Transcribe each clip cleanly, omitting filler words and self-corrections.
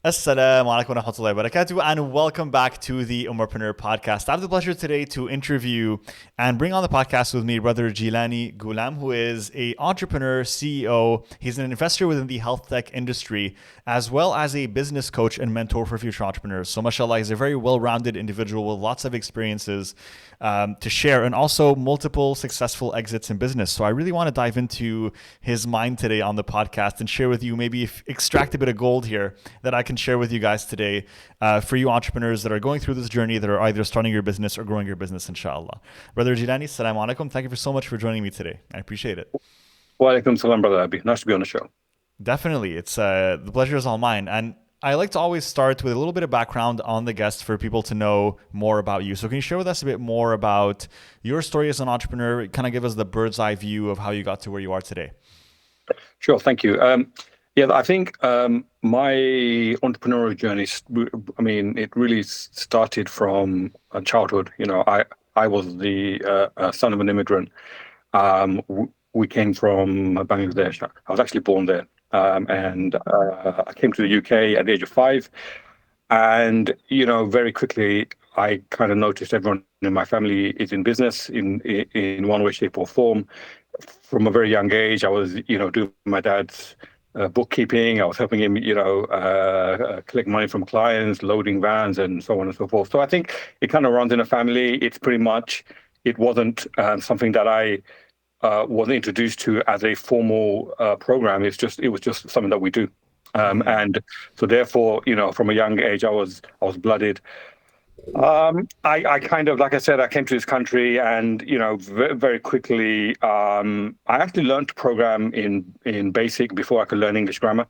Assalamu alaikum wa rahmatullahi wa barakatuh, and welcome back to the Ummahpreneur podcast. I have the pleasure today to interview and bring on the podcast with me brother Jilani Gulam, who is a entrepreneur, CEO. He's an investor within the health tech industry, as well as a business coach and mentor for future entrepreneurs. So, mashallah, he's a very well-rounded individual with lots of experiences to share, and also multiple successful exits in business. So, I really want to dive into his mind today on the podcast and share with you, maybe extract a bit of gold here that I can share with you guys today for you entrepreneurs that are going through this journey, that are either starting your business or growing your business, inshallah. Brother Jilani, assalamu alaikum. Thank you for so much for joining me today. I appreciate it. Wa alaikum salam, brother Abby. Nice to be on the show. Definitely. It's the pleasure is all mine. And I like to always start with a little bit of background on the guest for people to know more about you. So can you share with us a bit more about your story as an entrepreneur? Kind of give us the bird's eye view of how you got to where you are today. Sure, thank you. Yeah, I think my entrepreneurial journey, it really started from childhood. I was the son of an immigrant. We came from Bangladesh. I was actually born there. And I came to the UK at the age of 5. And, very quickly, I kind of noticed everyone in my family is in business in one way, shape, or form. From a very young age, I was, doing my dad's bookkeeping. I was helping him, collect money from clients, loading vans, and so on and so forth. So I think it kind of runs in a family. It wasn't something that I wasn't introduced to as a formal program. It was just something that we do. And so therefore, from a young age, I was blooded. I kind of, like I said, I came to this country and, very, very quickly, I actually learned to program in BASIC before I could learn English grammar,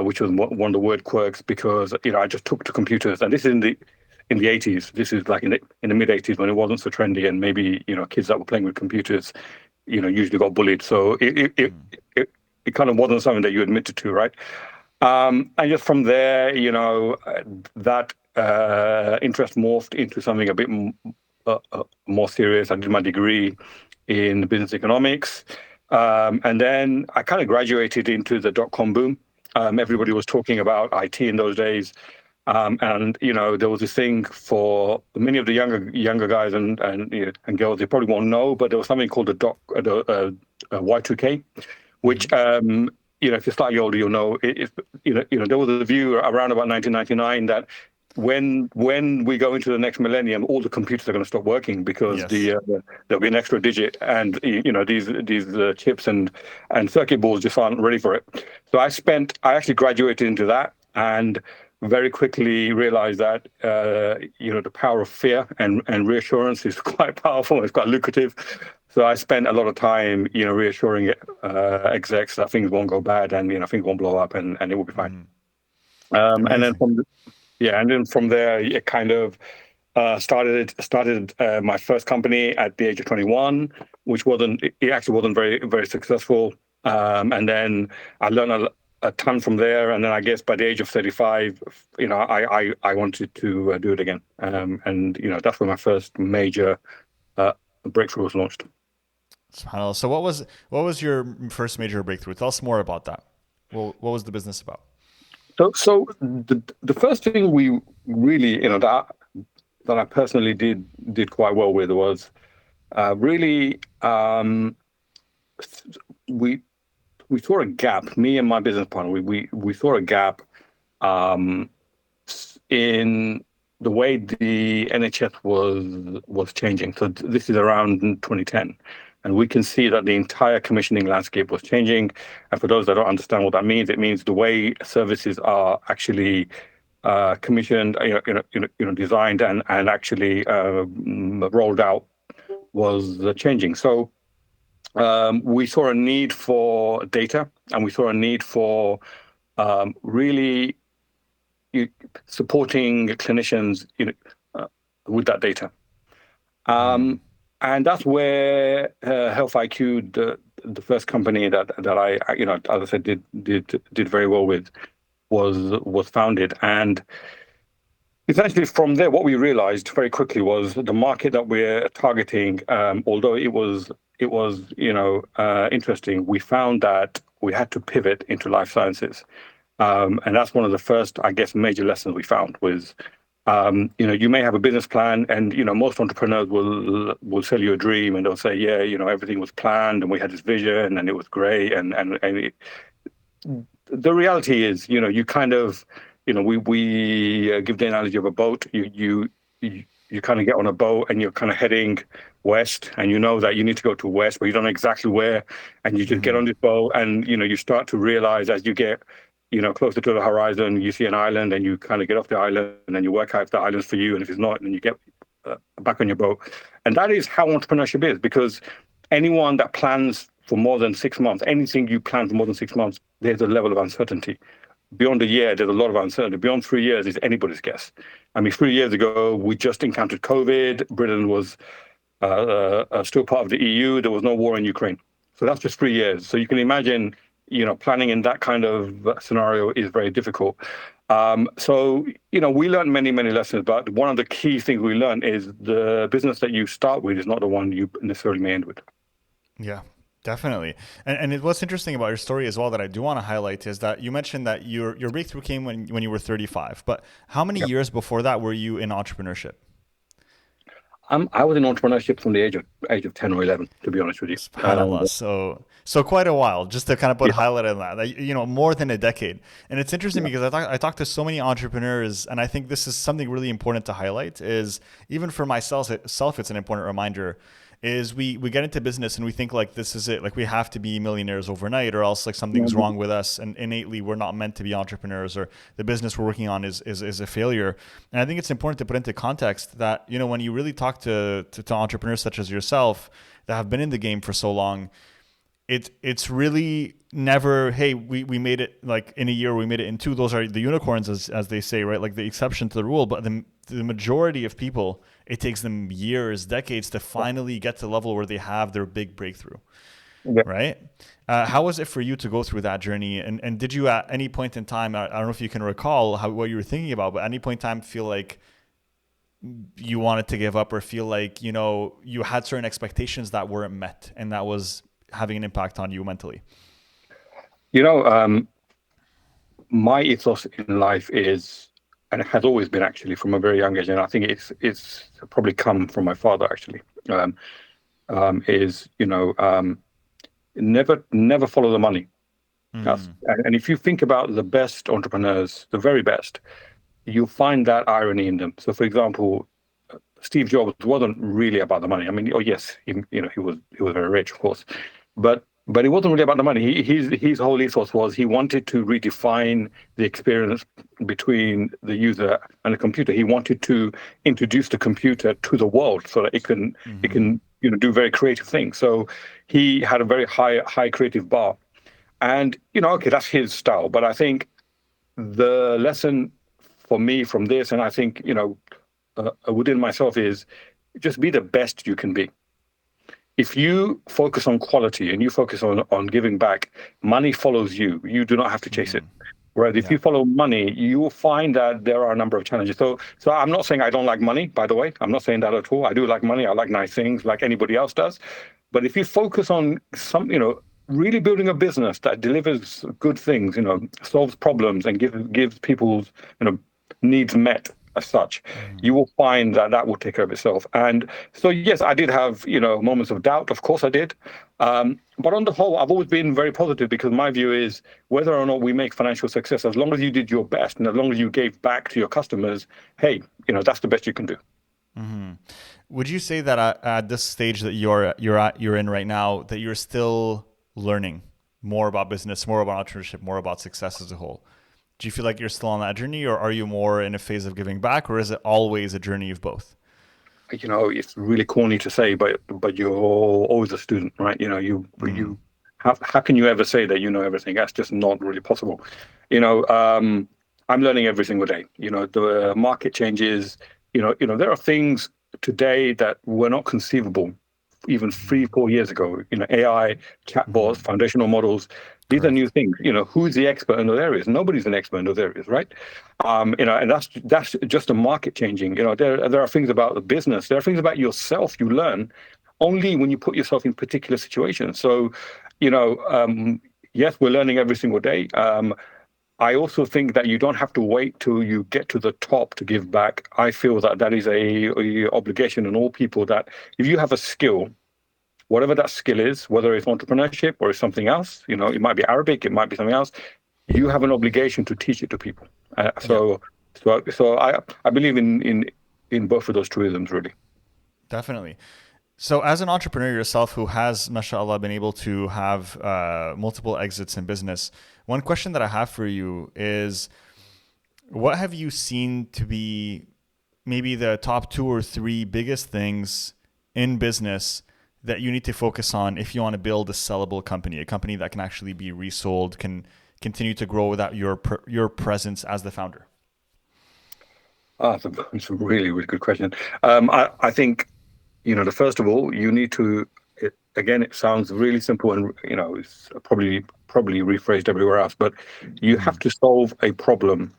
which was one of the word quirks because, I just took to computers. And this is in the 80s. This is like in the mid 80s when it wasn't so trendy, and maybe, kids that were playing with computers, usually got bullied. So it kind of wasn't something that you admitted to, right? And just from there, that interest morphed into something a bit more serious. I did my degree in business economics. And then I kind of graduated into the dot-com boom. Everybody was talking about IT in those days. And there was this thing for many of the younger guys and girls. They probably won't know, but there was something called the Y2K, which if you're slightly older, you'll know. There was a view around about 1999 that when we go into the next millennium, all the computers are going to stop working because Yes. there'll be an extra digit, and these chips and circuit boards just aren't ready for it. So I actually graduated into that, and very quickly realized that the power of fear and reassurance is quite powerful. It's quite lucrative. So I spent a lot of time, reassuring execs that things won't go bad, and things won't blow up, and it will be fine. And then Amazing. from there, it kind of started my first company at the age of 21, which it actually wasn't very, very successful. And then I learned a ton from there. And then I guess by the age of 35, I wanted to do it again. And that's when my first major breakthrough was launched. SubhanAllah. So what was your first major breakthrough? Tell us more about that. Well, what was the business about? So the first thing we really, that I personally did quite well with was really we we saw a gap. Me and my business partner, we saw a gap um, in the way the NHS was changing. So this is around 2010. And we can see that the entire commissioning landscape was changing. And for those that don't understand what that means, it means the way services are actually commissioned, designed and actually rolled out was changing. So we saw a need for data, and we saw a need for really supporting clinicians with that data. And that's where Health IQ, the first company that I as I said did very well with, was founded. And essentially from there, what we realized very quickly was the market that we're targeting, although it was interesting, we found that we had to pivot into life sciences. And that's one of the first, I guess, major lessons we found was, you may have a business plan, and most entrepreneurs will sell you a dream, and they'll say, yeah, everything was planned, and we had this vision, and it was great, the reality is, you kind of, we give the analogy of a boat. You kind of get on a boat and you're kind of heading west, and you know that you need to go to west, but you don't know exactly where. And you just get on this boat, and you start to realize as you get, closer to the horizon, you see an island, and you kind of get off the island, and you work out if the island's for you, and if it's not, then you get back on your boat. And that is how entrepreneurship is, because anyone that plans for more than 6 months, anything you plan for more than 6 months, there's a level of uncertainty. Beyond a year, there's a lot of uncertainty. Beyond 3 years is anybody's guess. I mean, 3 years ago, we just encountered COVID. Britain was still part of the EU. There was no war in Ukraine. So that's just 3 years. So you can imagine, planning in that kind of scenario is very difficult. So, we learned many, many lessons, but one of the key things we learned is the business that you start with is not the one you necessarily may end with. Yeah, definitely. And what's interesting about your story as well that I do want to highlight is that you mentioned that your breakthrough came when you were 35. But how many years before that were you in entrepreneurship? I was in entrepreneurship from the age of 10 or 11, to be honest with you. SubhanAllah. So quite a while, just to kind of put Yeah. highlight on that, more than a decade. And it's interesting because I talk to so many entrepreneurs, and I think this is something really important to highlight is even for myself, it's an important reminder is we get into business and we think like this is it, like we have to be millionaires overnight or else like something's wrong with us and innately we're not meant to be entrepreneurs or the business we're working on is a failure. And I think it's important to put into context that when you really talk to entrepreneurs such as yourself that have been in the game for so long, it's really never, hey, we made it like in a year, we made it in two. Those are the unicorns, as they say, right? Like the exception to the rule. But the majority of people, it takes them years, decades to finally get to the level where they have their big breakthrough, Yeah. right? How was it for you to go through that journey? And did you at any point in time, I don't know if you can recall what you were thinking about, but at any point in time feel like you wanted to give up or feel like, you had certain expectations that weren't met and that was having an impact on you mentally? You know, my ethos in life is, and it has always been actually from a very young age, and I think it's probably come from my father actually, is never follow the money. And if you think about the best entrepreneurs, the very best, you'll find that irony in them. So, for example, Steve Jobs wasn't really about the money. I mean, oh yes, he was very rich, of course, but it wasn't really about the money. His whole ethos was he wanted to redefine the experience between the user and the computer. He wanted to introduce the computer to the world so that it can do very creative things. So he had a very high creative bar, and okay, that's his style. But I think the lesson for me from this, and I think within myself, is just be the best you can be. If you focus on quality and you focus on giving back, money follows you. You do not have to chase it. Whereas if Yeah. you follow money, you will find that there are a number of challenges. So I'm not saying I don't like money, by the way. I'm not saying that at all. I do like money. I like nice things like anybody else does. But if you focus on really building a business that delivers good things, solves problems and gives people's, needs met as such, you will find that will take care of itself. And so, yes, I did have, moments of doubt. Of course I did. But on the whole, I've always been very positive because my view is whether or not we make financial success, as long as you did your best and as long as you gave back to your customers, hey, that's the best you can do. Would you say that at this stage that you're in right now, that you're still learning more about business, more about entrepreneurship, more about success as a whole? Do you feel like you're still on that journey, or are you more in a phase of giving back, or is it always a journey of both? It's really corny to say, but you're always a student, right? How can you ever say that you know everything? That's just not really possible. I'm learning every single day. The market changes. There are things today that were not conceivable even 3-4 years ago. AI, chatbots, foundational models. These are new Correct. things. Who's the expert in those areas? Nobody's an expert in those areas, right? And that's just the market changing. There are things about the business. There are things about yourself you learn only when you put yourself in particular situations. So, yes, we're learning every single day. I also think that you don't have to wait till you get to the top to give back. I feel that that is a obligation on all people, that if you have a skill, whatever that skill is, whether it's entrepreneurship or it's something else, it might be Arabic, it might be something else, you have an obligation to teach it to people. So I believe in both of those truisms, really. Definitely. So as an entrepreneur yourself who has, mashallah, been able to have multiple exits in business, one question that I have for you is, what have you seen to be maybe the top 2 or 3 biggest things in business that you need to focus on if you want to build a sellable company, a company that can actually be resold, can continue to grow without your presence as the founder? It's a really, really good question. I think, first of all, you need to, again, it sounds really simple and, it's probably rephrased everywhere else, but you have to solve a problem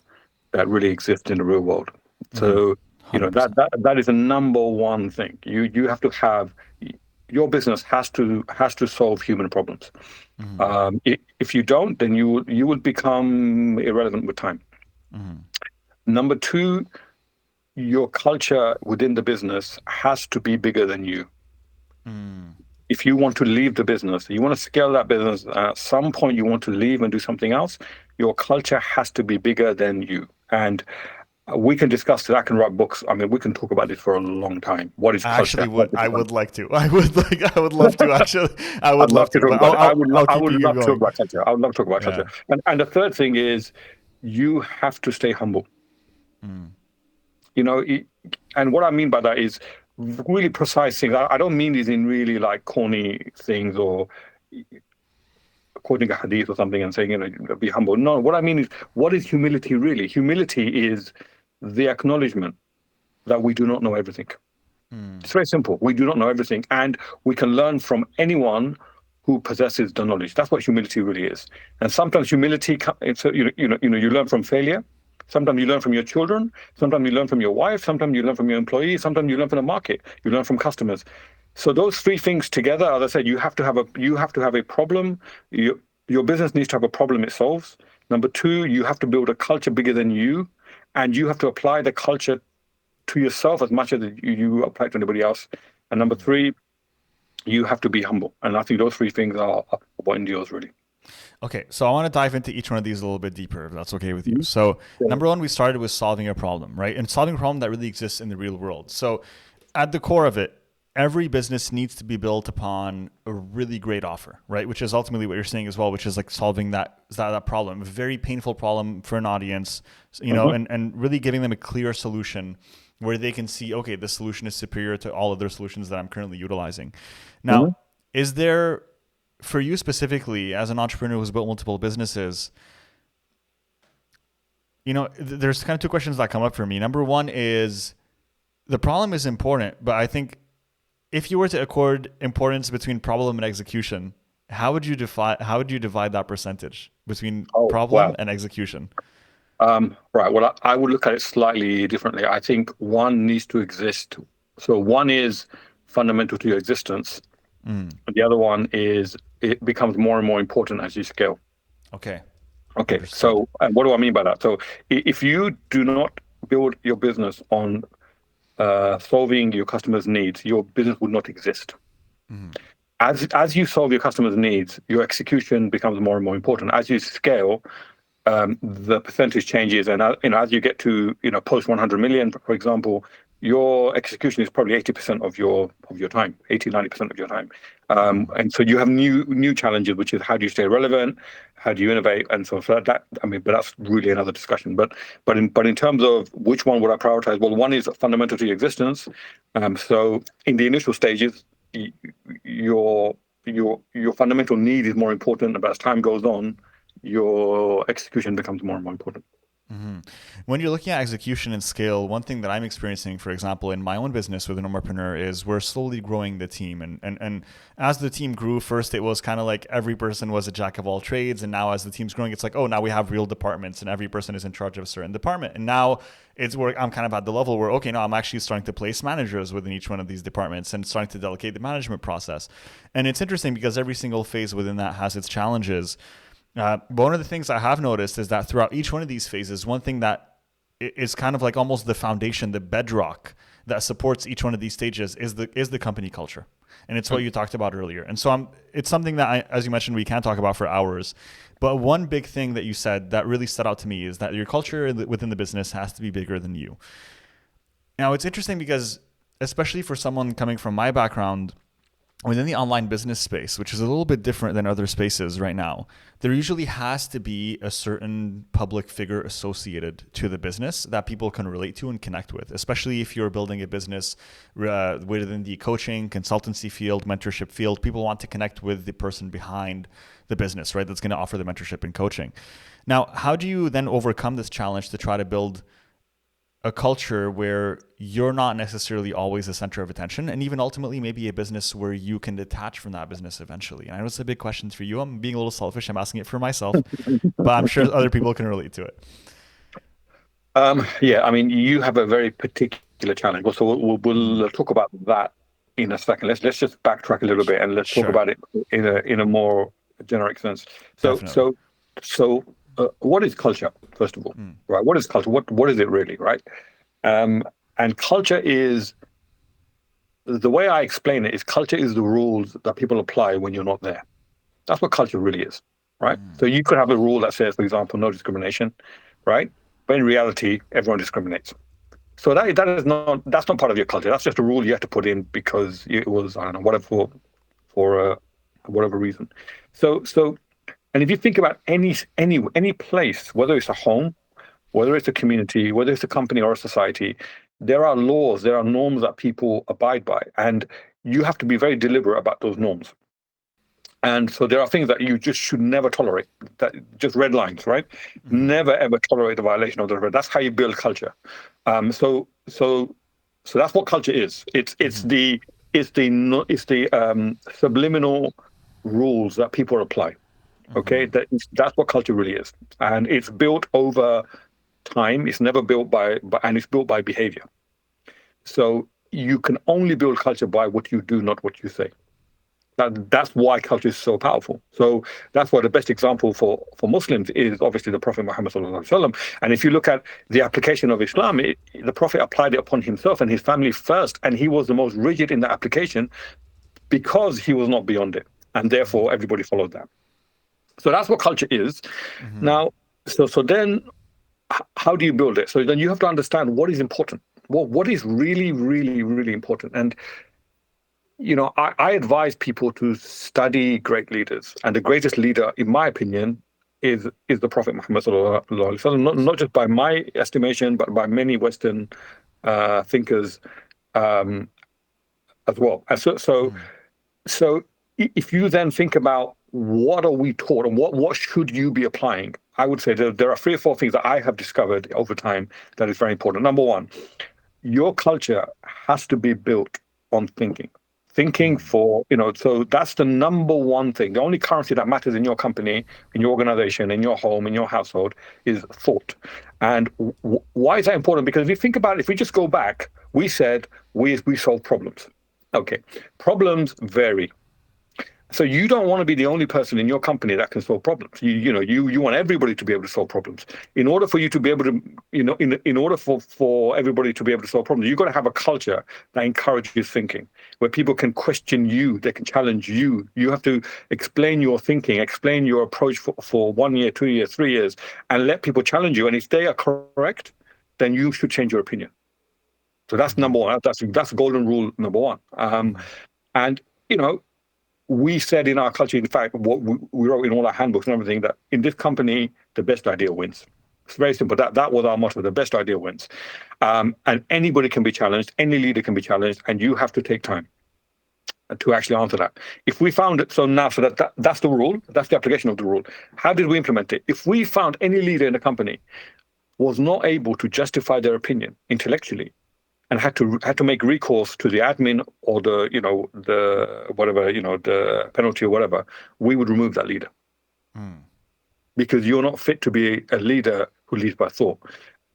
that really exists in the real world. So, 100%. that is the number one thing. You have to have, your business has to solve human problems. If you don't, then you will become irrelevant with time. Number 2, your culture within the business has to be bigger than you. If you want to leave the business, you want to scale that business, at some point you want to leave and do something else, your culture has to be bigger than you. And we can discuss that. I can write books. I mean, we can talk about this for a long time. What is culture? I would like to. I would love to actually. I would love to. I would love to talk going. about culture. I would love to talk about culture. And the third thing is, you have to stay humble. And what I mean by that is really precise things. I don't mean these in really like corny things or quoting a hadith or something and saying, be humble. No, what I mean is, what is humility really? Humility is the acknowledgement that we do not know everything. It's very simple. We do not know everything, and we can learn from anyone who possesses the knowledge. That's what humility really is. And sometimes humility, you learn from failure. Sometimes you learn from your children. Sometimes you learn from your wife. Sometimes you learn from your employees. Sometimes you learn from the market. You learn from customers. So those 3 things together, as I said, you have to have a problem. Your business needs to have a problem it solves. Number 2, you have to build a culture bigger than you, and you have to apply the culture to yourself as much as you apply it to anybody else. And number 3, you have to be humble. And I think those 3 things are what endures, really. Okay, so I want to dive into each one of these a little bit deeper, if that's okay with you. So number 1, we started with solving a problem, right? And solving a problem that really exists in the real world. So at the core of it, every business needs to be built upon a really great offer, right? Which is ultimately what you're saying as well, which is like solving that problem, a very painful problem for an audience, and really giving them a clear solution where they can see, okay, this solution is superior to all other solutions that I'm currently utilizing. Now, is there, for you specifically, as an entrepreneur who's built multiple businesses, there's kind of 2 questions that come up for me. Number 1 is, the problem is important, but I think if you were to accord importance between problem and execution, how would you divide that percentage between problem and execution? Right. Well, I would look at it slightly differently. I think one needs to exist. So one is fundamental to your existence. The other one is, it becomes more and more important as you scale. Okay. Understood. So what do I mean by that? So if you do not build your business on solving your customers' needs, your business would not exist. As you solve your customers' needs, your execution becomes more and more important. As you scale, the percentage changes, and as you get to post 100 million, for example, your execution is probably 80% of your time, 80-90% of your time, and so you have new challenges, which is, how do you stay relevant, how do you innovate, and so but that's really another discussion. But in terms of which one would I prioritize? Well, one is fundamental to your existence. So in the initial stages, your fundamental need is more important, but as time goes on, your execution becomes more and more important. When you're looking at execution and scale, one thing that I'm experiencing, for example, in my own business with an Ummahpreneur, is we're slowly growing the team. And as the team grew, first it was kind of like every person was a jack of all trades. And now as the team's growing, it's like, oh, now we have real departments and every person is in charge of a certain department. And now it's where I'm kind of at the level where, okay, now I'm actually starting to place managers within each one of these departments and starting to delegate the management process. And it's interesting because every single phase within that has its challenges. One of the things I have noticed is that throughout each one of these phases, one thing that is kind of like almost the foundation, the bedrock that supports each one of these stages is the company culture, and it's what you talked about earlier. And so it's something that as you mentioned, we can talk about for hours. But one big thing that you said that really stood out to me is that your culture within the business has to be bigger than you. Now, it's interesting because, especially for someone coming from my background, within the online business space, which is a little bit different than other spaces right now, there usually has to be a certain public figure associated to the business that people can relate to and connect with, especially if you're building a business within the coaching, consultancy field, mentorship field. People want to connect with the person behind the business, right? That's going to offer the mentorship and coaching. Now, how do you then overcome this challenge to try to build a culture where you're not necessarily always the center of attention, and even ultimately maybe a business where you can detach from that business eventually? And I know it's a big question for you. I'm being a little selfish. I'm asking it for myself, but I'm sure other people can relate to it. Yeah, I mean, you have a very particular challenge. So we'll talk about that in a second. Let's just backtrack a little bit and let's talk Sure. about it in a more generic sense. So Definitely. what is culture, first of all, right? What is culture? What is it really, right? And culture is, the way I explain it is, culture is the rules that people apply when you're not there. That's what culture really is, right? So you could have a rule that says, for example, no discrimination, right? But in reality, everyone discriminates. So that's not part of your culture. That's just a rule you have to put in because it was, I don't know, whatever, for whatever reason. So and if you think about any place, whether it's a home, whether it's a community, whether it's a company or a society, there are laws, there are norms that people abide by, and you have to be very deliberate about those norms. And so there are things that you just should never tolerate, that just red lines, right? Never ever tolerate the violation of the red. That's how you build culture. So that's what culture is. It's the subliminal rules that people apply. Okay, that's what culture really is, and it's built over time. It's never built and it's built by behavior. So you can only build culture by what you do, not what you say. That's why culture is so powerful. So that's why the best example for Muslims is obviously the Prophet Muhammad sallallahu alaihi wasallam. And if you look at the application of Islam, the Prophet applied it upon himself and his family first, and he was the most rigid in the application because he was not beyond it, and therefore everybody followed that. So that's what culture is. Now, so then, how do you build it? So then you have to understand what is important. What is really, really, really important. And I advise people to study great leaders, and the greatest leader, in my opinion, is the Prophet Muhammad sallallahu alaihi wasallam. Not just by my estimation, but by many Western thinkers as well. And so if you then think about what are we taught and what should you be applying, I would say there are 3 or 4 things that I have discovered over time that is very important. Number one, your culture has to be built on thinking. Thinking so that's the number one thing. The only currency that matters in your company, in your organization, in your home, in your household is thought. And why is that important? Because if you think about it, if we just go back, we said we solve problems. Okay, problems vary. So you don't want to be the only person in your company that can solve problems. You want everybody to be able to solve problems. In order for you to be able to, in order for everybody to be able to solve problems, you've got to have a culture that encourages thinking, where people can question you, they can challenge you. You have to explain your thinking, explain your approach for 1 year, 2 years, 3 years, and let people challenge you. And if they are correct, then you should change your opinion. So that's number one. That's golden rule number one. And we said in our culture, in fact, what we wrote in all our handbooks and everything, that in this company, the best idea wins. It's very simple. That was our motto: the best idea wins. And anybody can be challenged, any leader can be challenged, and you have to take time to actually answer that. If we found it, that's the rule, that's the application of the rule. How did we implement it? If we found any leader in the company was not able to justify their opinion intellectually, and had to make recourse to the admin or the penalty or whatever, we would remove that leader. Because you're not fit to be a leader who leads by thought.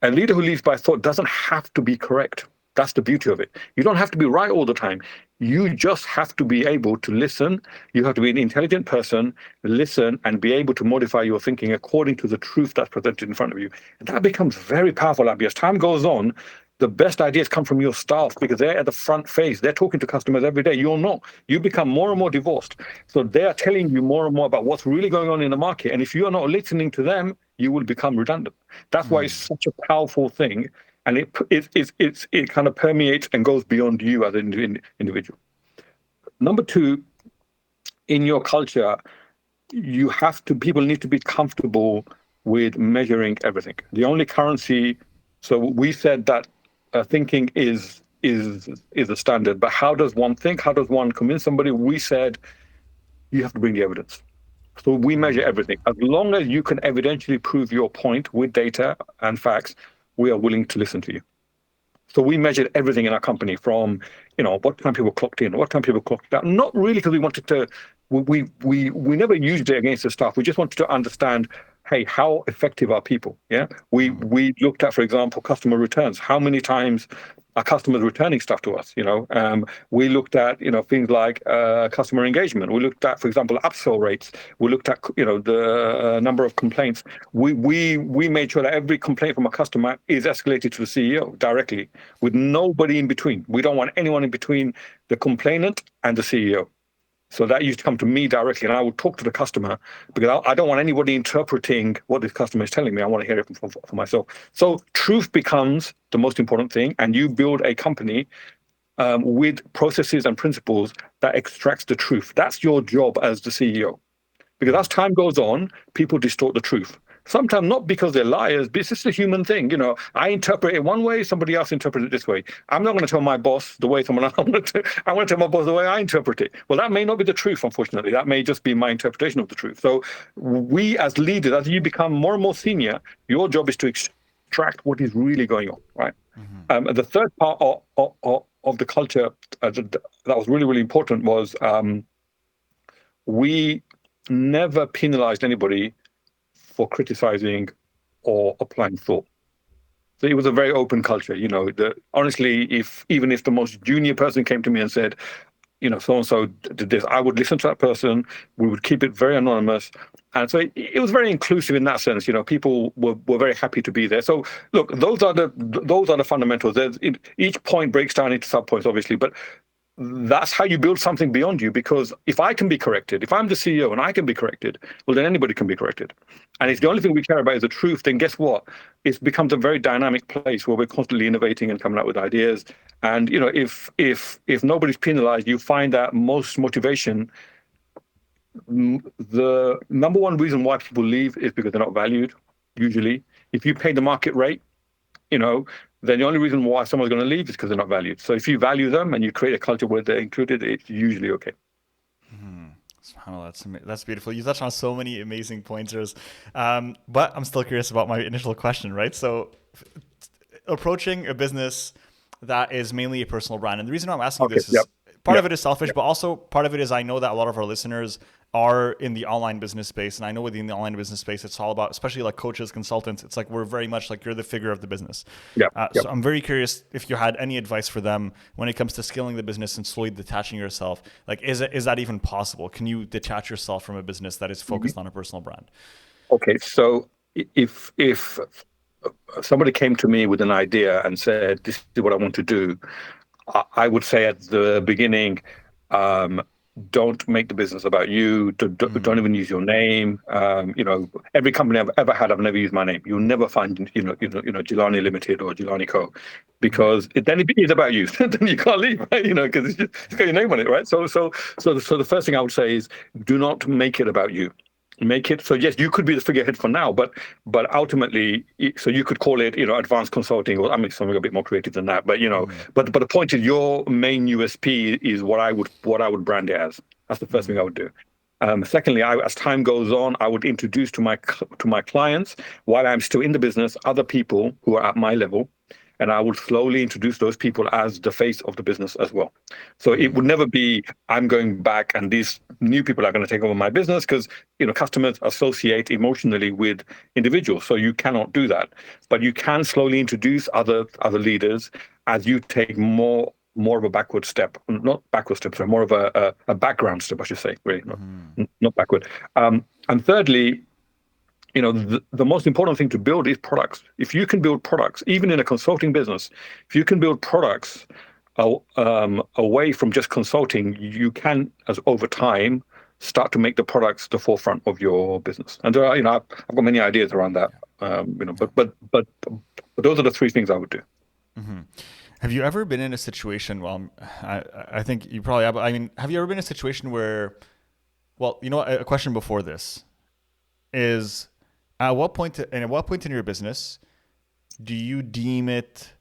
A leader who leads by thought doesn't have to be correct. That's the beauty of it. You don't have to be right all the time. You just have to be able to listen. You have to be an intelligent person, listen, and be able to modify your thinking according to the truth that's presented in front of you. And that becomes very powerful, Abby. As time goes on, the best ideas come from your staff because they're at the front face. They're talking to customers every day. You're not. You become more and more divorced. So they are telling you more and more about what's really going on in the market. And if you are not listening to them, you will become redundant. That's why it's such a powerful thing. And it kind of permeates and goes beyond you as an individual. Number two, in your culture, people need to be comfortable with measuring everything. The only currency, so we said that thinking is a standard, but how does one think? How does one convince somebody? We said you have to bring the evidence. So we measure everything. As long as you can evidentially prove your point with data and facts, we are willing to listen to you. So we measured everything in our company from, what time people clocked in, what time people clocked out. Not really because we wanted to, we never used it against the staff. We just wanted to understand, hey, how effective are people? Yeah. We looked at, for example, customer returns. How many times are customers returning stuff to us? We looked at, things like customer engagement. We looked at, for example, upsell rates. We looked at, the number of complaints. We made sure that every complaint from a customer is escalated to the CEO directly, with nobody in between. We don't want anyone in between the complainant and the CEO. So that used to come to me directly, and I would talk to the customer because I don't want anybody interpreting what this customer is telling me. I want to hear it for myself. So truth becomes the most important thing, and you build a company with processes and principles that extracts the truth. That's your job as the CEO. Because as time goes on, people distort the truth. Sometimes not because they're liars, but it's just a human thing. I interpret it one way, somebody else interprets it this way. I'm not going to tell my boss the way someone else. I want to tell my boss the way I interpret it. Well, that may not be the truth, unfortunately. That may just be my interpretation of the truth. So we as leaders, as you become more and more senior, your job is to extract what is really going on, right? Mm-hmm. The third part of the culture that was really, really important was we never penalized anybody for criticizing or applying thought. So it was a very open culture. Honestly, even if the most junior person came to me and said, so-and-so did this, I would listen to that person. We would keep it very anonymous. And so it was very inclusive in that sense. People were very happy to be there. So look, those are the fundamentals. Each point breaks down into sub-points, obviously, but that's how you build something beyond you, because if I can be corrected, if I'm the CEO and I can be corrected, well, then anybody can be corrected. And if the only thing we care about is the truth, then guess what? It becomes a very dynamic place where we're constantly innovating and coming up with ideas. And, if nobody's penalized, you find that most motivation, the number one reason why people leave is because they're not valued, usually. If you pay the market rate, then the only reason why someone's going to leave is because they're not valued. So if you value them and you create a culture where they're included, it's usually okay. That's beautiful. You touched on so many amazing pointers, but I'm still curious about my initial question, right? So approaching a business that is mainly a personal brand, and the reason I'm asking this is part of it is selfish, but also part of it is I know that a lot of our listeners are in the online business space. And I know within the online business space, it's all about, especially like coaches, consultants, it's like we're very much like you're the figure of the business. So I'm very curious if you had any advice for them when it comes to scaling the business and slowly detaching yourself. Like, is that even possible? Can you detach yourself from a business that is focused on a personal brand? Okay, so if somebody came to me with an idea and said, this is what I want to do, I would say at the beginning, don't make the business about you. Don't even use your name. Every company I've ever had, I've never used my name. You'll never find, Jilani Limited or Jilani Co. Because then it is about you. Then you can't leave, right? Because it's got your name on it, right? So the first thing I would say is do not make it about you. Make it so yes, you could be the figurehead for now, but ultimately, so you could call it advanced consulting, or something a bit more creative than that. But but the point is your main USP is what I would brand it as. That's the first thing I would do. Secondly, as time goes on, I would introduce to my clients, while I'm still in the business, other people who are at my level. And I would slowly introduce those people as the face of the business as well. So it would never be, I'm going back and these new people are going to take over my business, because, customers associate emotionally with individuals. So you cannot do that. But you can slowly introduce other leaders as you take more of a backward step, not backward step, so more of a background step, I should say, really, not backward. And thirdly, the most important thing to build is products. If you can build products, even in a consulting business, if you can build products away from just consulting, you can, as over time, start to make the products the forefront of your business. And there are, I've got many ideas around that. But those are the three things I would do. Mm-hmm. Have you ever been in a situation? Well, I think you probably have. I mean, have you ever been in a situation where, well, a question before this is, at what point in your business do you deem it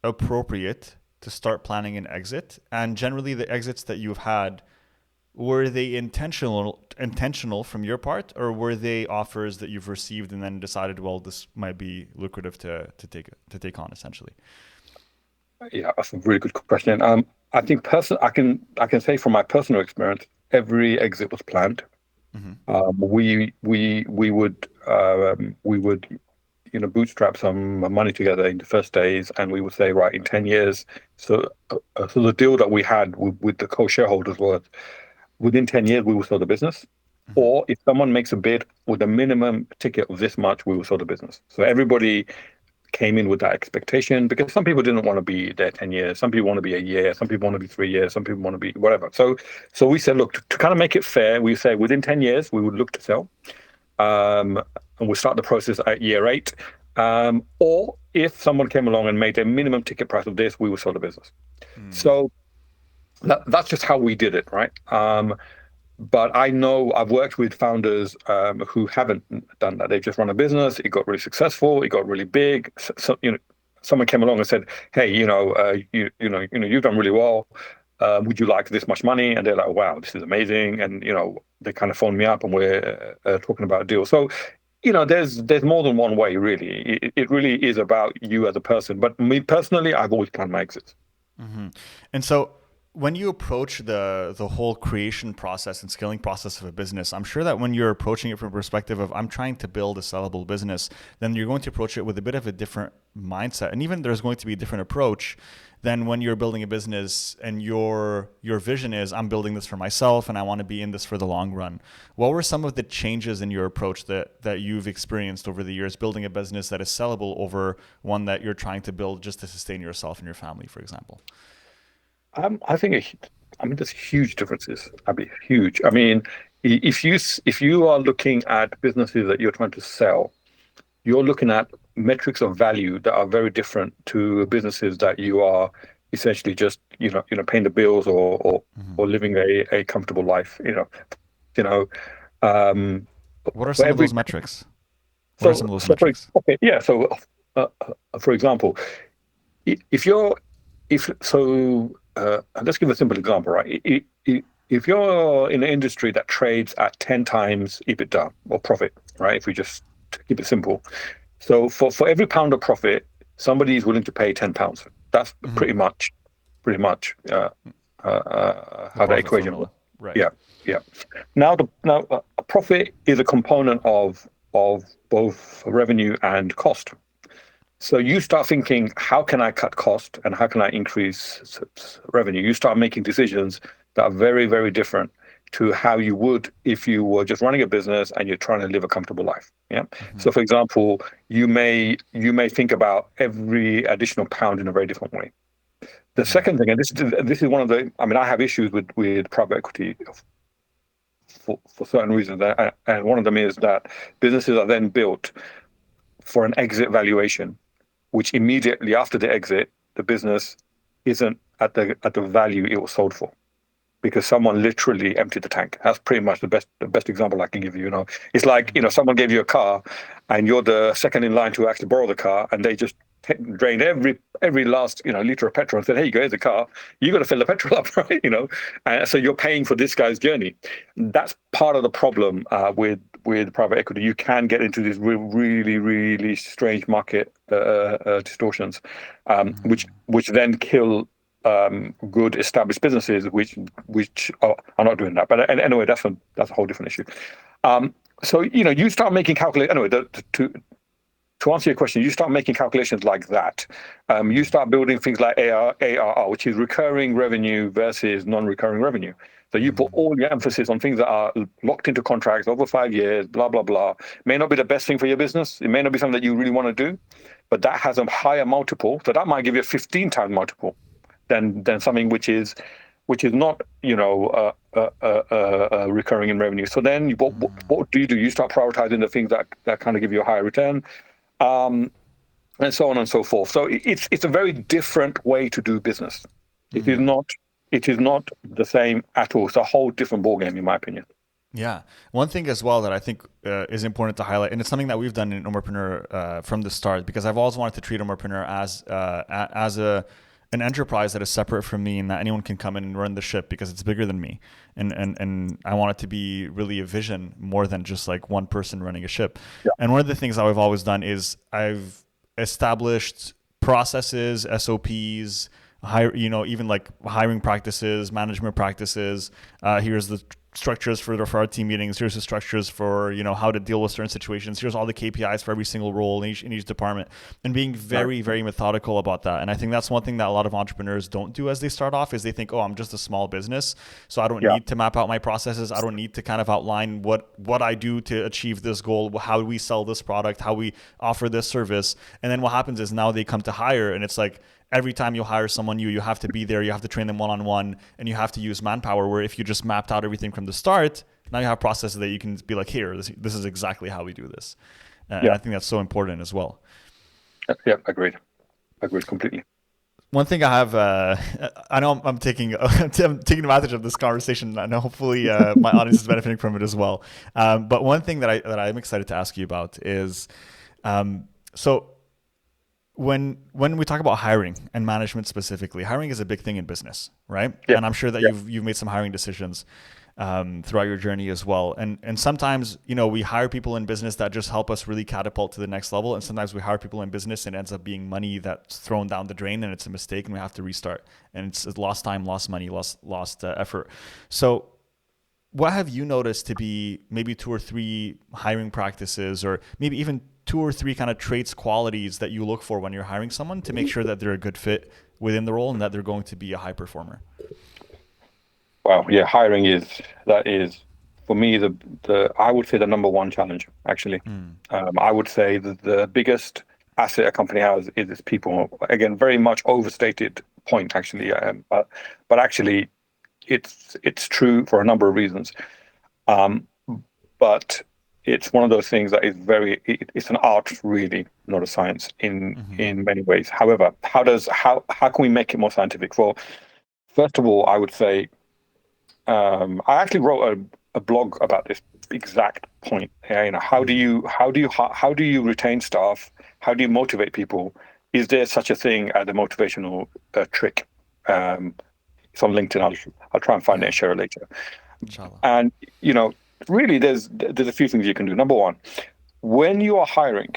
appropriate to start planning an exit? And generally, the exits that you've had, were they intentional from your part, or were they offers that you've received and then decided, well, this might be lucrative to take on, essentially? Yeah, that's a really good question. I think I can say from my personal experience, every exit was planned. Mm-hmm. We would bootstrap some money together in the first days, and we would say, right, in 10 years. So the deal that we had with the co-shareholders was, within 10 years we will sell the business. Mm-hmm. Or if someone makes a bid with a minimum ticket of this much, we will sell the business. So everybody came in with that expectation, because some people didn't want to be there 10 years. Some people want to be a year. Some people want to be 3 years. Some people want to be whatever. So we said, look, to kind of make it fair, we say within 10 years, we would look to sell. And we'll start the process at year 8. Or if someone came along and made a minimum ticket price of this, we will sell the business. So that's just how we did it, right? But I know I've worked with founders who haven't done that. They've just run a business. It got really successful. It got really big. So, someone came along and said, "Hey, you've done really well. Would you like this much money?" And they're like, "Wow, this is amazing." And they kind of phoned me up, and we're talking about a deal. So, there's more than one way, really. It really is about you as a person. But me personally, I've always planned my exits. Mm-hmm. And so, when you approach the whole creation process and scaling process of a business, I'm sure that when you're approaching it from a perspective of, I'm trying to build a sellable business, then you're going to approach it with a bit of a different mindset. And even there's going to be a different approach than when you're building a business and your vision is, I'm building this for myself and I want to be in this for the long run. What were some of the changes in your approach that you've experienced over the years, building a business that is sellable over one that you're trying to build just to sustain yourself and your family, for example? I think there's huge differences. Huge. I mean, if you are looking at businesses that you're trying to sell, you're looking at metrics of value that are very different to businesses that you are essentially just paying the bills or living a comfortable life. What are some of those metrics? What are some of those metrics? For example, let's give a simple example, right? If you're in an industry that trades at 10 times EBITDA or profit, right? If we just keep it simple. So for every pound of profit, somebody is willing to pay £10. That's pretty much how the equation works. Right. Yeah. Now a profit is a component of both revenue and cost. So you start thinking, how can I cut cost and how can I increase revenue? You start making decisions that are very, very different to how you would if you were just running a business and you're trying to live a comfortable life. Yeah. Mm-hmm. So, for example, you may think about every additional pound in a very different way. The second thing, and this is one of the, I have issues with private equity for certain reasons, and one of them is that businesses are then built for an exit valuation, which immediately after the exit, the business isn't at the value it was sold for, because someone literally emptied the tank. That's pretty much the best example I can give you. It's like someone gave you a car, and you're the second in line to actually borrow the car, and they just drained every last liter of petrol and said, "Hey, you go, here's the car. You got to fill the petrol up, right?" And so you're paying for this guy's journey. That's part of the problem with private equity. You can get into these really, really strange market distortions, which then kill good established businesses, which are not doing that. But anyway, that's a whole different issue. So you start making calculations. Anyway, to answer your question, you start making calculations like that. You start building things like ARR, which is recurring revenue versus non-recurring revenue. So you put all your emphasis on things that are locked into contracts over 5 years, blah, blah, blah. May not be the best thing for your business. It may not be something that you really want to do, but that has a higher multiple. So that might give you a 15 times multiple than something which is not, recurring in revenue. So then what do? You start prioritizing the things that kind of give you a higher return, and so on and so forth. So it's a very different way to do business. It is not the same at all. It's a whole different ballgame, in my opinion. Yeah. One thing as well that I think is important to highlight, and it's something that we've done in Ummahpreneur from the start, because I've always wanted to treat Ummahpreneur as an enterprise that is separate from me and that anyone can come in and run the ship because it's bigger than me. And I want it to be really a vision more than just like one person running a ship. Yeah. And one of the things that I've always done is I've established processes, SOPs, even like hiring practices, management practices. Here's the structures for our team meetings. Here's the structures for how to deal with certain situations. Here's all the KPIs for every single role in each department, and being very, very methodical about that. And I think that's one thing that a lot of entrepreneurs don't do as they start off is they think, oh, I'm just a small business, so I don't need to map out my processes. I don't need to kind of outline what I do to achieve this goal, how we sell this product, how we offer this service. And then what happens is now they come to hire, and it's like, every time you hire someone new, you have to be there, you have to train them one-on-one, and you have to use manpower, where if you just mapped out everything from the start, now you have processes that you can be like, here, this is exactly how we do this. And I think that's so important as well. Yeah, agreed completely. One thing I have, I know I'm taking advantage of this conversation, and hopefully my audience is benefiting from it as well. But one thing that I'm excited to ask you about is, so when we talk about hiring and management specifically, hiring is a big thing in business, right? Yeah. And I'm sure that you've made some hiring decisions throughout your journey as well. And sometimes, we hire people in business that just help us really catapult to the next level. And sometimes we hire people in business and it ends up being money that's thrown down the drain, and it's a mistake and we have to restart. And it's lost time, lost money, lost effort. So what have you noticed to be maybe 2 or 3 hiring practices, or maybe even 2 or 3 kind of traits, qualities that you look for when you're hiring someone to make sure that they're a good fit within the role and that they're going to be a high performer? Wow, yeah, hiring is for me I would say the number one challenge, actually. I would say that the biggest asset a company has is its people. Again, very much overstated point, actually, but actually it's true for a number of reasons. But it's one of those things that is it's an art, really, not a science in many ways. However, how can we make it more scientific? Well, first of all, I would say, I actually wrote a blog about this exact point. How do you retain staff? How do you motivate people? Is there such a thing as a motivational trick? It's on LinkedIn. I'll try and find it and share it later. Inshallah. And really, there's a few things you can do. Number one, when you are hiring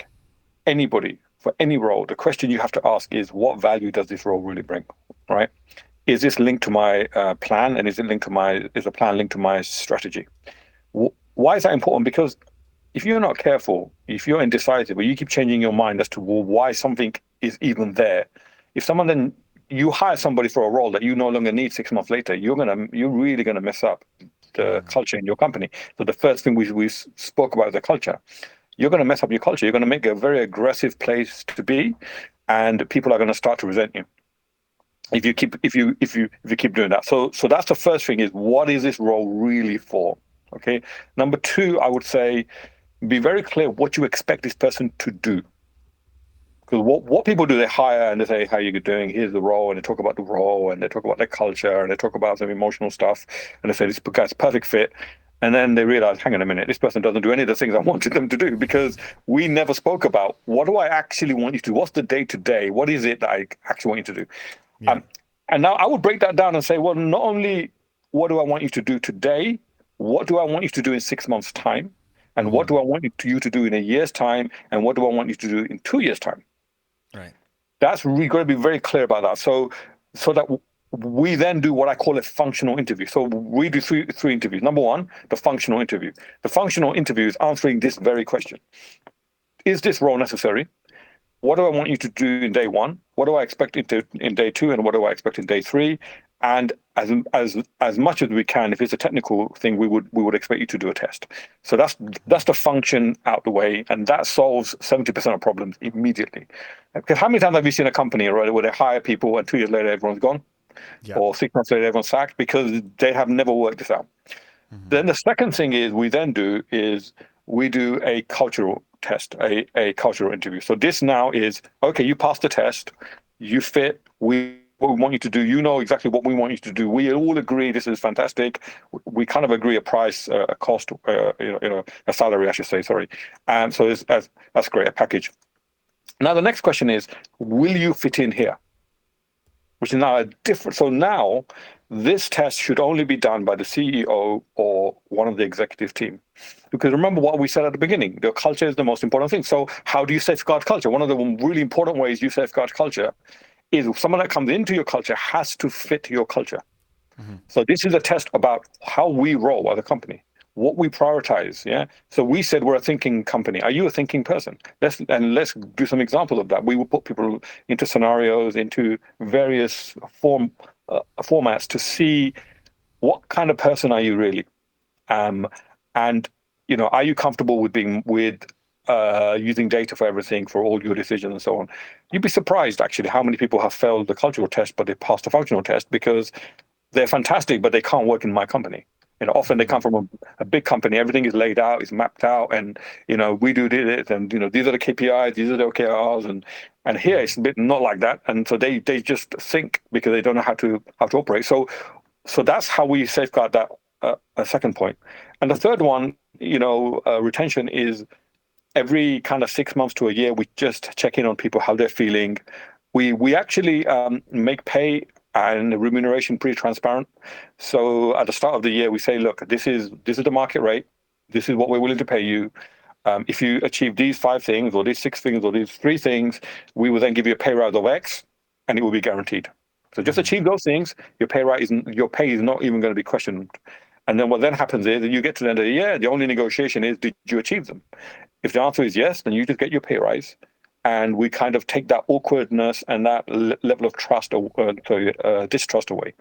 anybody for any role, the question you have to ask is, what value does this role really bring? Right? Is this linked to my plan, and is the plan linked to my strategy? Why is that important? Because if you're not careful, if you're indecisive, or you keep changing your mind as to why something is even there, if someone then you hire somebody for a role that you no longer need 6 months later, you're really gonna mess up the culture in your company. So the first thing we spoke about is the culture. You're going to mess up your culture. You're going to make it a very aggressive place to be, and people are going to start to resent you if you keep doing that. So that's the first thing, is what is this role really for? Okay. Number 2, I would say, be very clear what you expect this person to do. Because what people do, they hire and they say, how are you doing? Here's the role. And they talk about the role, and they talk about their culture, and they talk about some emotional stuff. And they say, this guy's perfect fit. And then they realize, hang on a minute, this person doesn't do any of the things I wanted them to do, because we never spoke about, what do I actually want you to do? What's the day-to-day? What is it that I actually want you to do? Yeah. And now I would break that down and say, well, not only what do I want you to do today, what do I want you to do in 6 months' time? And what do I want you to do in a year's time? And what do I want you to do in 2 years' time? Right. That's really got to be very clear about that. So that we then do what I call a functional interview. So we do three interviews. Number 1, the functional interview. The functional interview is answering this very question. is this role necessary? What do I want you to do in day one? What do I expect in day two? And what do I expect in day three? And as much as we can, if it's a technical thing, we would expect you to do a test. So that's the function out the way, and that solves 70% of problems immediately. Because how many times have you seen a company, right, where they hire people and 2 years later everyone's gone, Yeah. or 6 months later everyone's sacked because they have never worked this out? Then the second thing we do a cultural test, a cultural interview. So this now is, okay, you passed the test, you fit, what we want you to do, you know exactly what we want you to do. We all agree this is fantastic. We kind of agree a price, a cost, a salary, I should say, sorry. And so that's great, a package. Now the next question is, will you fit in here? Which is now a different. So now this test should only be done by the CEO or one of the executive team. Because remember what we said at the beginning, the culture is the most important thing. So how do you safeguard culture? One of the really important ways you safeguard culture is someone that comes into your culture has to fit your culture. So this is a test about how we roll as a company, what we prioritize. Yeah. So we said we're a thinking company. Are you a thinking person? Let's do some examples of that. We will put people into scenarios, into various formats to see what kind of person are you really, and are you comfortable with using data for everything, for all your decisions and so on. You'd be surprised actually how many people have failed the cultural test, but they passed the functional test because they're fantastic, but they can't work in my company. Often they come from a big company. Everything is laid out, is mapped out, and we do this, and these are the KPIs, these are the OKRs, and here it's a bit not like that, and so they just think because they don't know how to operate. So that's how we safeguard that. A second point, and the third one, retention is every kind of 6 months to a year, we just check in on people, how they're feeling. We actually make pay and remuneration pretty transparent. So at the start of the year, we say, look, this is the market rate. This is what we're willing to pay you. If you achieve these 5 things or these 6 things or these 3 things, we will then give you a pay rise of X, and it will be guaranteed. So just achieve those things. Your pay is not even going to be questioned. And then what then happens is that you get to the end of the year, the only negotiation is, did you achieve them? If the answer is yes, then you just get your pay rise. And we kind of take that awkwardness and that level of distrust away.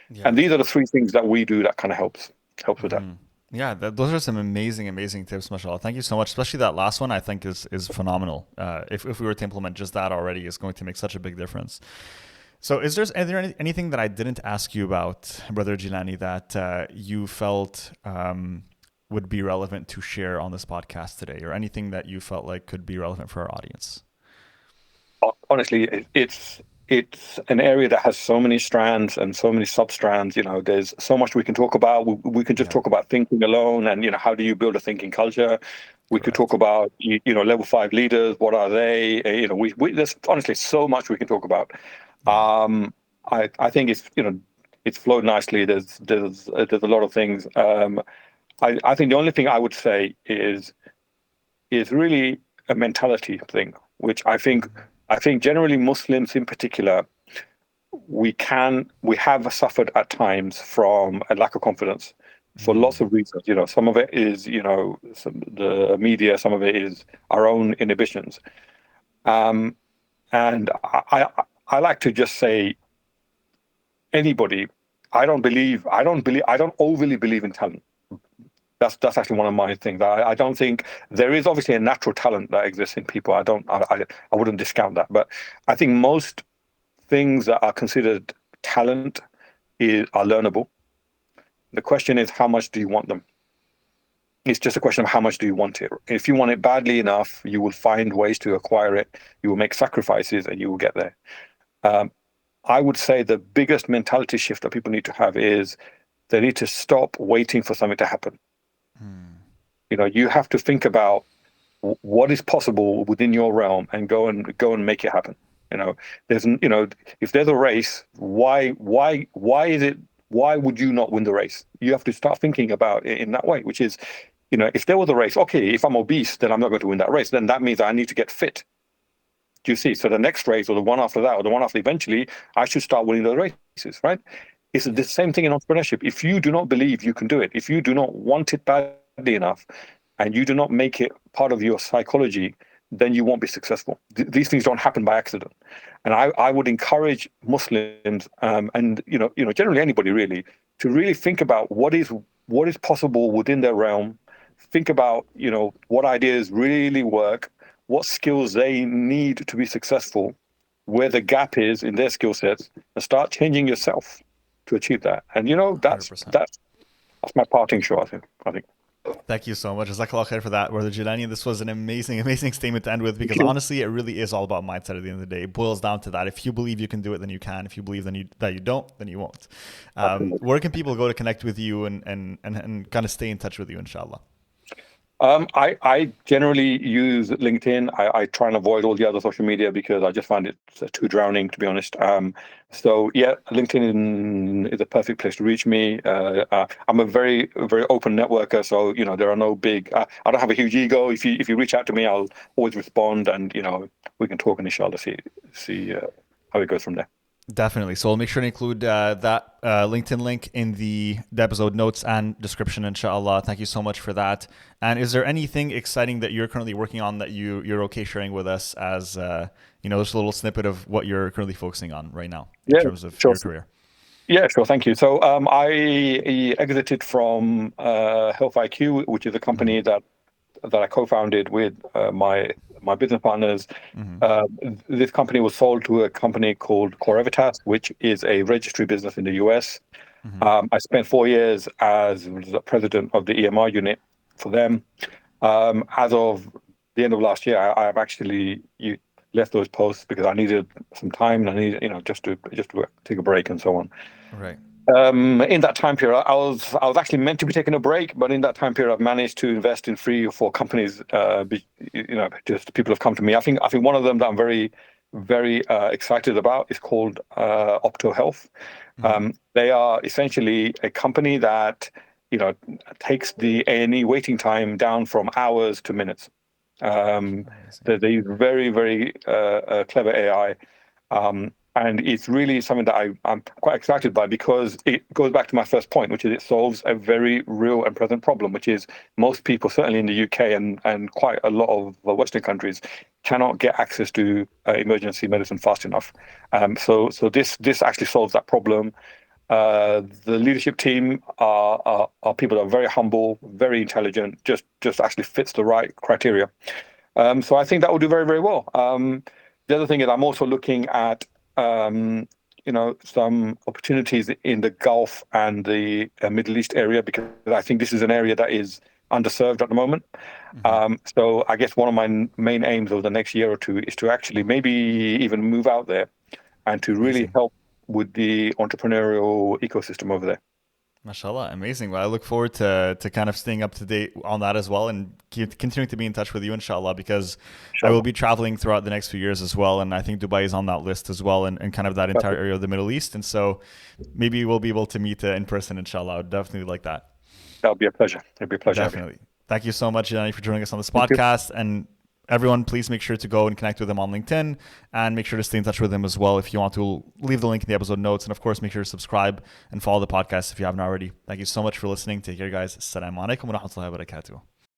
Yeah. And these are the 3 things that we do that kind of helps with that. Yeah, those are some amazing tips, mashallah. Thank you so much. Especially that last one, I think is phenomenal. If we were to implement just that already, it's going to make such a big difference. So is there anything that I didn't ask you about, Brother Jilani, that you felt would be relevant to share on this podcast today, or anything that you felt like could be relevant for our audience? Honestly, it's an area that has so many strands and so many sub-strands. There's so much we can talk about. We can just talk about thinking alone, and how do you build a thinking culture. We could talk about level 5 leaders. What are they? There's honestly so much we can talk about. I think it's flowed nicely. There's a lot of things. I think the only thing I would say is really a mentality thing, which I think generally Muslims in particular, we have suffered at times from a lack of confidence for lots of reasons. Some of it is the media, some of it is our own inhibitions, and I like to just say, anybody, I don't overly believe in talent. That's actually one of my things. I don't think there is obviously a natural talent that exists in people. I wouldn't discount that, but I think most things that are considered talent are learnable. The question is, how much do you want them? It's just a question of how much do you want it. If you want it badly enough, you will find ways to acquire it. You will make sacrifices, and you will get there. I would say the biggest mentality shift that people need to have is they need to stop waiting for something to happen. You have to think about what is possible within your realm and go and make it happen. If there's a race, why would you not win the race? You have to start thinking about it in that way, which is, if there was a race, okay, if I'm obese, then I'm not going to win that race. Then that means I need to get fit. Do you see? So the next race, or the one after that, or the one after, eventually, I should start winning those races, right? It's the same thing in entrepreneurship. If you do not believe you can do it, if you do not want it badly enough, and you do not make it part of your psychology, then you won't be successful. These things don't happen by accident. And I would encourage Muslims, and generally anybody really, to really think about what is possible within their realm. Think about what ideas really work, what skills they need to be successful, where the gap is in their skill sets, and start changing yourself to achieve that. And that's 100%. my parting shot. I think. Thank you so much. Jazakallah khair for that, Brother Jilani. This was an amazing, amazing statement to end with, because Thank you. honestly, it really is all about mindset at the end of the day. It boils down to that. If you believe you can do it, then you can. If you believe that you don't, then you won't. Where can people go to connect with you and kind of stay in touch with you, inshallah? I generally use LinkedIn. I try and avoid all the other social media because I just find it too drowning, to be honest. So yeah, LinkedIn is a perfect place to reach me. I'm a very, very open networker, so there are no big. I don't have a huge ego. If you reach out to me, I'll always respond, and we can talk and inshallah see how it goes from there. Definitely. So I'll make sure to include that LinkedIn link in the episode notes and description, inshallah. Thank you so much for that. And is there anything exciting that you're currently working on that you're okay sharing with us as, just a little snippet of what you're currently focusing on right now in terms of your career? Yeah, sure. Thank you. So I exited from Health IQ, which is a company that I co-founded with my business partners. This company was sold to a company called Corevitas, which is a registry business in the US. I spent 4 years as the president of the EMR unit for them. As of the end of last year, I have actually left those posts because I needed some time, and I needed just to take a break and so on. Right. In that time period, I was actually meant to be taking a break, but in that time period, I've managed to invest in 3 or 4 companies. Just people have come to me. I think one of them that I'm very, very excited about is called Opto Health. They are essentially a company that takes the A&E waiting time down from hours to minutes. They use very, very clever AI. And it's really something that I'm quite excited by, because it goes back to my first point, which is it solves a very real and present problem, which is most people, certainly in the UK and quite a lot of Western countries, cannot get access to emergency medicine fast enough. So this actually solves that problem. The leadership team are people that are very humble, very intelligent, just actually fits the right criteria. So I think that will do very, very well. The other thing is I'm also looking at some opportunities in the Gulf and the Middle East area, because I think this is an area that is underserved at the moment. So I guess one of my main aims over the next year or two is to actually maybe even move out there and to really help with the entrepreneurial ecosystem over there. MashaAllah, amazing. Well, I look forward to kind of staying up to date on that as well, and continuing to be in touch with you, inshallah, because I will be traveling throughout the next few years as well. And I think Dubai is on that list as well, and kind of that entire area of the Middle East. And so maybe we'll be able to meet in person, inshallah. I would definitely like that. That would be a pleasure. It'd be a pleasure. Definitely. Thank you so much, Jilani, for joining us on this podcast. And everyone, please make sure to go and connect with him on LinkedIn, and make sure to stay in touch with him as well. If you want to, leave the link in the episode notes. And of course, make sure to subscribe and follow the podcast if you haven't already. Thank you so much for listening. Take care, guys. Assalamu alaikum wa rahmatullahi wa barakatuh.